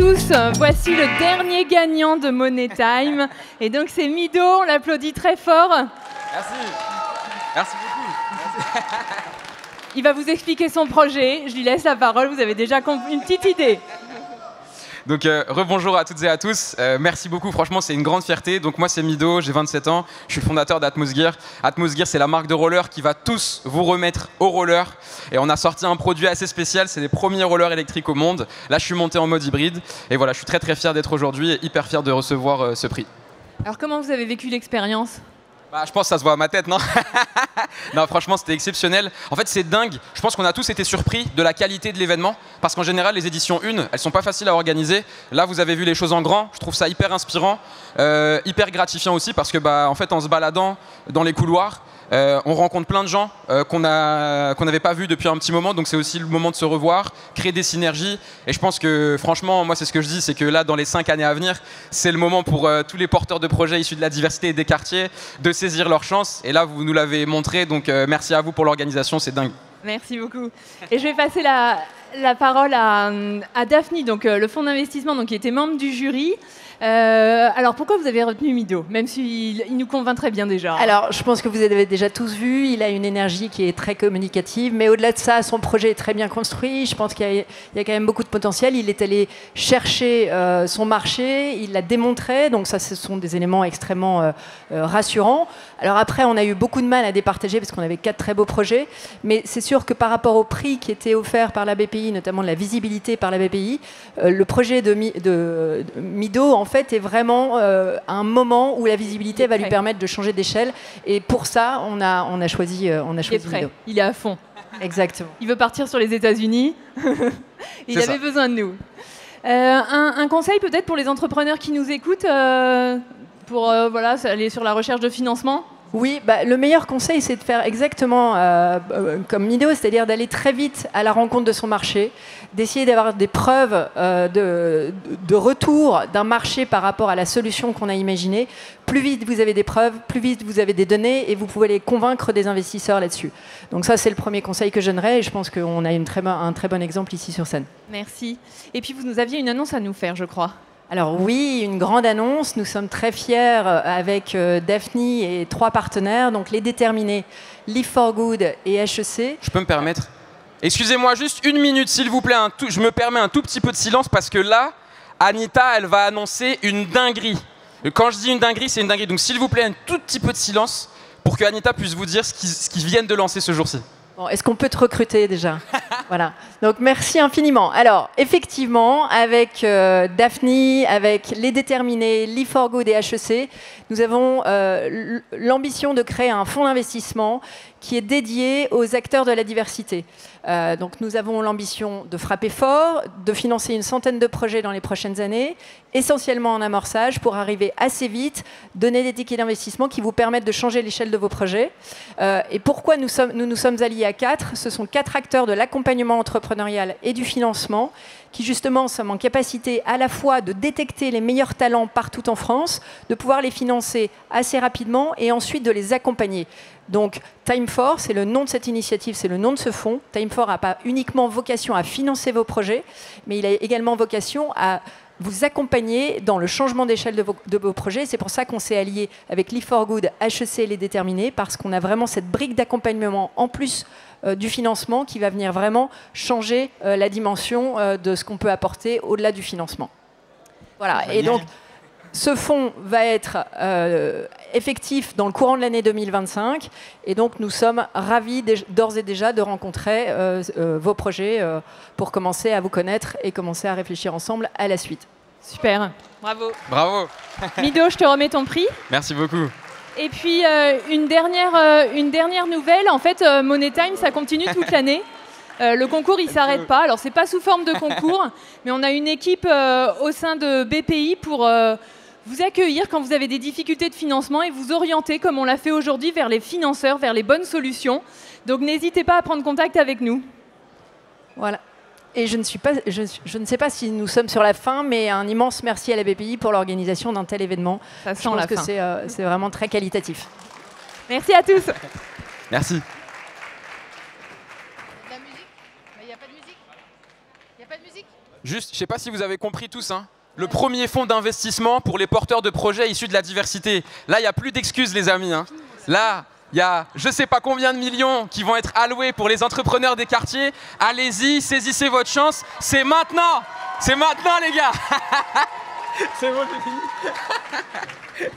tous, voici le dernier gagnant de Money Time. Et donc c'est Mido, on l'applaudit très fort. Merci. Merci beaucoup. Merci. Il va vous expliquer son projet. Je lui laisse la parole, vous avez déjà une petite idée. Donc rebonjour à toutes et à tous, merci beaucoup, franchement c'est une grande fierté. Donc moi c'est Mido, j'ai 27 ans, je suis le fondateur d'Atmosgear. Atmosgear c'est la marque de rollers qui va tous vous remettre au roller. Et on a sorti un produit assez spécial, c'est les premiers rollers électriques au monde. Là je suis monté en mode hybride et voilà, je suis très très fier d'être aujourd'hui et hyper fier de recevoir ce prix. Alors comment vous avez vécu l'expérience ? Bah, je pense que ça se voit à ma tête, non? Non, franchement, c'était exceptionnel. En fait, c'est dingue. Je pense qu'on a tous été surpris de la qualité de l'événement. Parce qu'en général, les éditions 1, elles sont pas faciles à organiser. Là, vous avez vu les choses en grand. Je trouve ça hyper inspirant, hyper gratifiant aussi. Parce que, en fait, en se baladant dans les couloirs, on rencontre plein de gens qu'on n'avait pas vus depuis un petit moment. Donc, c'est aussi le moment de se revoir, créer des synergies. Et je pense que, franchement, moi, c'est ce que je dis, c'est que là, dans les 5 années à venir, c'est le moment pour tous les porteurs de projets issus de la diversité et des quartiers de saisir leur chance. Et là, vous nous l'avez montré. Donc, merci à vous pour l'organisation. C'est dingue. Merci beaucoup. Et je vais passer la parole à Daphne, donc, le fonds d'investissement qui était membre du jury. Alors pourquoi vous avez retenu Mido, même s'il nous convainc très bien déjà? Alors je pense que vous avez déjà tous vu, il a une énergie qui est très communicative, mais au-delà de ça, son projet est très bien construit. Je pense qu'il y a quand même beaucoup de potentiel. Il est allé chercher son marché, il l'a démontré, donc ça ce sont des éléments extrêmement rassurants. Alors après, on a eu beaucoup de mal à départager parce qu'on avait 4 très beaux projets, mais c'est sûr que par rapport au prix qui était offert par la BPI, notamment de la visibilité par la BPI, le projet de Mido en fait est vraiment un moment où la visibilité va lui permettre de changer d'échelle, et pour ça on a choisi Mido. Il est à fond. Exactement. Il veut partir sur les États-Unis. Il avait besoin de nous. Un conseil peut-être pour les entrepreneurs qui nous écoutent pour aller sur la recherche de financement? Oui, le meilleur conseil, c'est de faire exactement comme Mido, c'est-à-dire d'aller très vite à la rencontre de son marché, d'essayer d'avoir des preuves de retour d'un marché par rapport à la solution qu'on a imaginée. Plus vite vous avez des preuves, plus vite vous avez des données, et vous pouvez les convaincre des investisseurs là-dessus. Donc ça, c'est le premier conseil que je donnerais, et je pense qu'on a un très bon exemple ici sur scène. Merci. Et puis vous nous aviez une annonce à nous faire, je crois. Alors oui, une grande annonce. Nous sommes très fiers avec Daphne et 3 partenaires, donc les déterminés, Live for Good et HEC. Je peux me permettre? Excusez-moi juste une minute, s'il vous plaît. Je me permets un tout petit peu de silence parce que là, Anita, elle va annoncer une dinguerie. Quand je dis une dinguerie, c'est une dinguerie. Donc s'il vous plaît, un tout petit peu de silence pour que Anita puisse vous dire ce qu'ils viennent de lancer ce jour-ci. Bon, est-ce qu'on peut te recruter déjà? Voilà. Donc merci infiniment. Alors effectivement, avec Daphne, avec les déterminés, Live for Good et HEC, nous avons l'ambition de créer un fonds d'investissement qui est dédié aux acteurs de la diversité. Donc nous avons l'ambition de frapper fort, de financer une centaine de projets dans les prochaines années, essentiellement en amorçage, pour arriver assez vite, donner des tickets d'investissement qui vous permettent de changer l'échelle de vos projets. Et pourquoi nous nous sommes alliés à 4? Ce sont 4 acteurs de l'accompagnement entrepreneurial et du financement qui justement sommes en capacité à la fois de détecter les meilleurs talents partout en France, de pouvoir les financer assez rapidement et ensuite de les accompagner. Donc Time4, c'est le nom de cette initiative, c'est le nom de ce fonds. Time4 n'a pas uniquement vocation à financer vos projets, mais il a également vocation à vous accompagner dans le changement d'échelle de vos projets. C'est pour ça qu'on s'est allié avec Live for Good, HEC et les déterminés, parce qu'on a vraiment cette brique d'accompagnement en plus du financement qui va venir vraiment changer la dimension de ce qu'on peut apporter au-delà du financement. Voilà. Et donc, ce fonds va être effectif dans le courant de l'année 2025. Et donc, nous sommes ravis d'ores et déjà de rencontrer vos projets pour commencer à vous connaître et commencer à réfléchir ensemble à la suite. Super. Bravo. Bravo. Mido, je te remets ton prix. Merci beaucoup. Et puis, une dernière nouvelle. En fait, Money Time, ça continue toute l'année. Le concours, il ne s'arrête pas. Alors, ce n'est pas sous forme de concours, mais on a une équipe au sein de BPI pour vous accueillir quand vous avez des difficultés de financement et vous orienter, comme on l'a fait aujourd'hui, vers les financeurs, vers les bonnes solutions. Donc, n'hésitez pas à prendre contact avec nous. Voilà. Et je ne sais pas si nous sommes sur la fin, mais un immense merci à la BPI pour l'organisation d'un tel événement. Ça sent je pense la que fin. c'est vraiment très qualitatif. Merci à tous. Merci. La musique? Il n'y a pas de musique? Il n'y a pas de musique? Juste, je ne sais pas si vous avez compris tous, hein. Le premier fonds d'investissement pour les porteurs de projets issus de la diversité. Là, il n'y a plus d'excuses, les amis, hein. Là, il y a je ne sais pas combien de millions qui vont être alloués pour les entrepreneurs des quartiers. Allez-y, saisissez votre chance. C'est maintenant. C'est maintenant, les gars. C'est bon, j'ai fini.